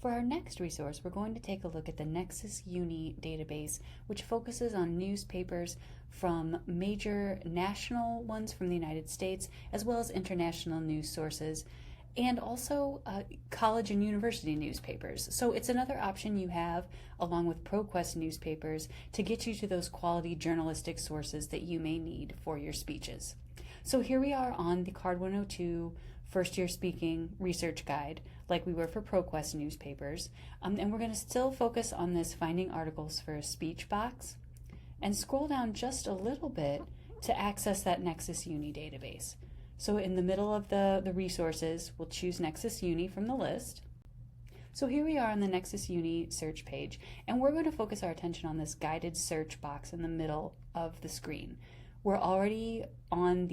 For our next resource, we're going to take a look at the NexisUni database, which focuses on newspapers from major national ones from the United States, as well as international news sources, and also college and university newspapers. So it's another option you have, along with ProQuest newspapers, to get you to those quality journalistic sources that you may need for your speeches. So here we are on the Card 102 First Year Speaking Research Guide, like we were for ProQuest newspapers. And we're going to still focus on this Finding Articles for a Speech box, and scroll down just a little bit to access that NexisUni database. So in the middle of the resources, we'll choose NexisUni from the list. So here we are on the NexisUni search page, and we're going to focus our attention on this guided search box in the middle of the screen. We're already on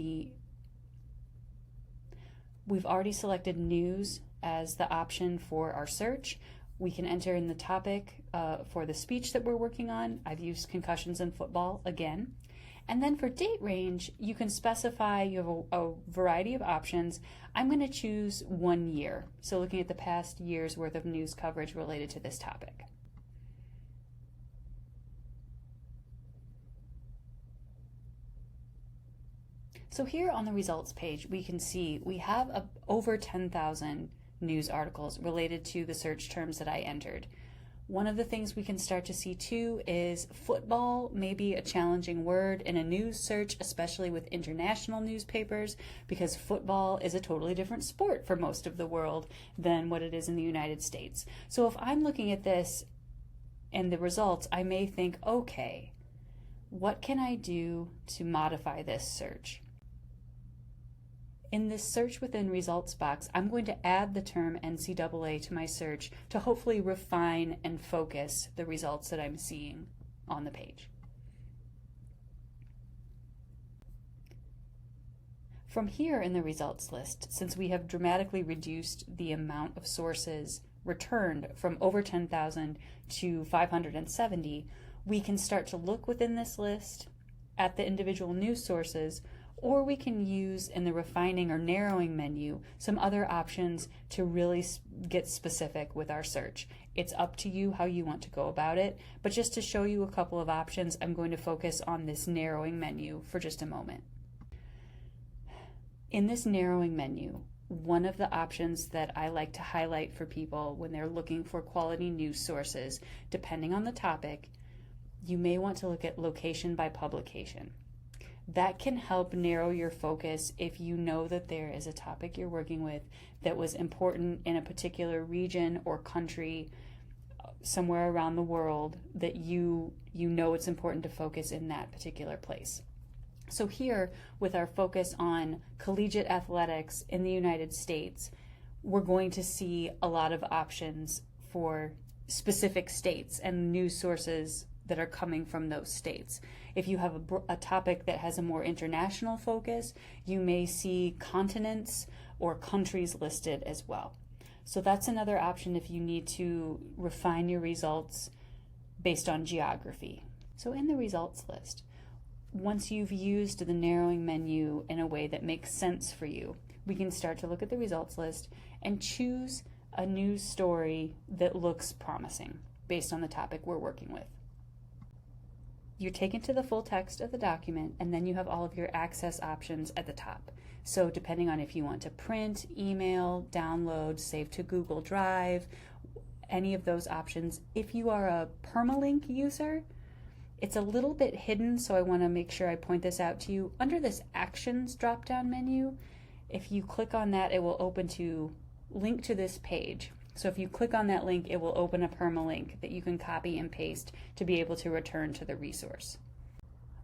we've already selected news as the option for our search. We can enter in the topic for the speech that we're working on. I've used concussions in football again. And then for date range, you can specify, you have a variety of options. I'm going to choose 1 year, so looking at the past year's worth of news coverage related to this topic. So here on the results page, we can see we have over 10,000 news articles related to the search terms that I entered. One of the things we can start to see too is football may be a challenging word in a news search, especially with international newspapers, because football is a totally different sport for most of the world than what it is in the United States. So if I'm looking at this and the results, I may think, okay, what can I do to modify this search? In this search within results box, I'm going to add the term NCAA to my search to hopefully refine and focus the results that I'm seeing on the page. From here in the results list, since we have dramatically reduced the amount of sources returned from over 10,000 to 570, we can start to look within this list at the individual news sources, or we can use in the refining or narrowing menu some other options to really get specific with our search. It's up to you how you want to go about it, but just to show you a couple of options, I'm going to focus on this narrowing menu for just a moment. In this narrowing menu, one of the options that I like to highlight for people when they're looking for quality news sources, depending on the topic, you may want to look at location by publication. That can help narrow your focus if you know that there is a topic you're working with that was important in a particular region or country somewhere around the world, that you know it's important to focus in that particular place. So here, with our focus on collegiate athletics in the United States, we're going to see a lot of options for specific states and news sources that are coming from those states. If you have a topic that has a more international focus, you may see continents or countries listed as well. So that's another option if you need to refine your results based on geography. So in the results list, once you've used the narrowing menu in a way that makes sense for you, we can start to look at the results list and choose a news story that looks promising based on the topic we're working with. You're taken to the full text of the document, and then you have all of your access options at the top. So depending on if you want to print, email, download, save to Google Drive, any of those options. If you are a permalink user, it's a little bit hidden, so I want to make sure I point this out to you. Under this Actions drop-down menu, if you click on that, it will open to link to this page. So if you click on that link, it will open a permalink that you can copy and paste to be able to return to the resource.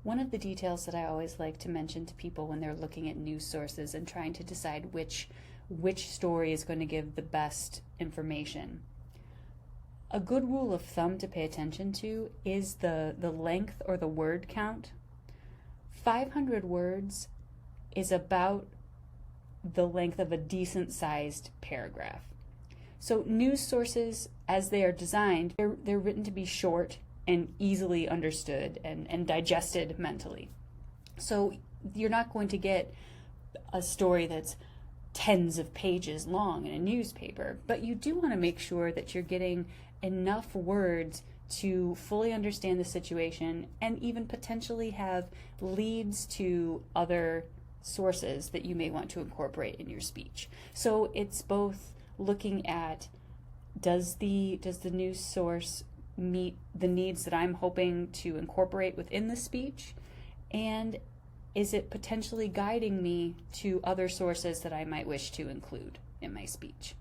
One of the details that I always like to mention to people when they're looking at news sources and trying to decide which story is going to give the best information. A good rule of thumb to pay attention to is the length or the word count. 500 words is about the length of a decent sized paragraph. So news sources, as they are designed, they're written to be short and easily understood and digested mentally. So you're not going to get a story that's tens of pages long in a newspaper, but you do want to make sure that you're getting enough words to fully understand the situation and even potentially have leads to other sources that you may want to incorporate in your speech. So it's both looking at, does the news source meet the needs that I'm hoping to incorporate within the speech, and is it potentially guiding me to other sources that I might wish to include in my speech?